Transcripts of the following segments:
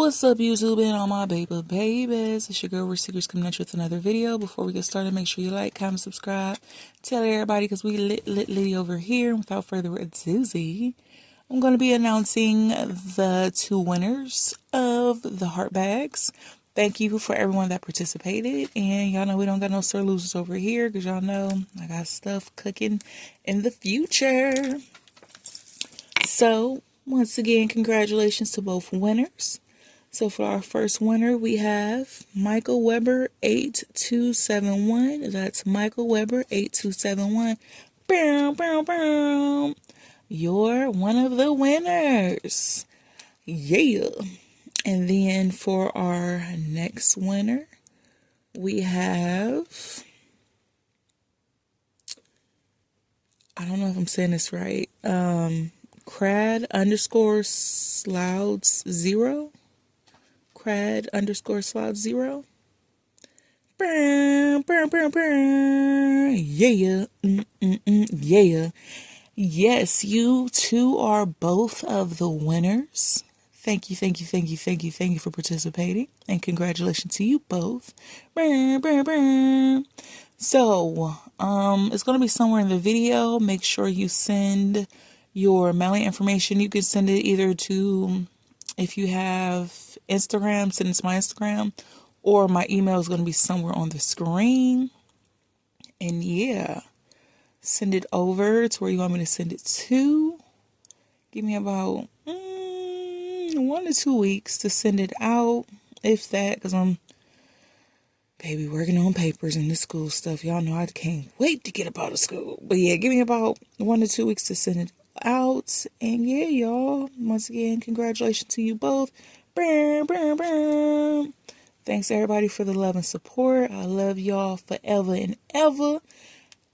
What's up, YouTube and all my babies? It's your girl, Rich Secrets, coming at you with another video. Before we get started, make sure you like, comment, subscribe. Tell everybody, because we lit over here. And without further ado, I'm going to be announcing the 2 winners of the heart bags. Thank you for everyone that participated. And y'all know we don't got no sore losers over here, because y'all know I got stuff cooking in the future. So, once again, congratulations to both winners. So for our first winner, we have Michael Weber 8271. That's Michael Weber 8271. Bow, bow, bow. You're one of the winners. Yeah. And then for our next winner, we have, I don't know if I'm saying this right, Crad_Slouds0. Crad_Slouds0. Yeah. Yeah. Yes, you two are both of the winners. Thank you for participating. And congratulations to you both. So, it's going to be somewhere in the video. Make sure you send your mailing information. You can send it either to, if you have Instagram, send it to my Instagram, or my email is going to be somewhere on the screen. And yeah, send it over to where you want me to send it to. Give me about 1 to 2 weeks to send it out, if that, because I'm working on papers and the school stuff. Y'all know I can't wait to get up out of school. But yeah, give me about 1 to 2 weeks to send it out. And yeah, y'all, once again, congratulations to you both. Thanks everybody for the love and support. I love y'all forever and ever.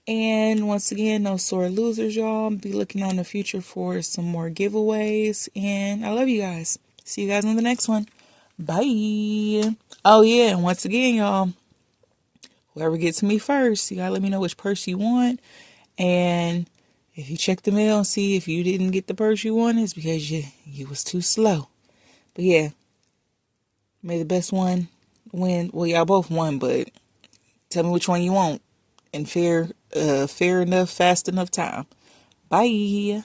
And once again, no sore losers, y'all. Be looking on the future for some more giveaways. And I love you guys. See you guys on the next one. Bye. Oh yeah, and once again, y'all, whoever gets me first, you gotta let me know which purse you want. And if you check the mail and see if you didn't get the purse you wanted, it's because you was too slow. But yeah, may the best one win. Well, y'all both won, but tell me which one you want in fair enough, fast enough time. Bye.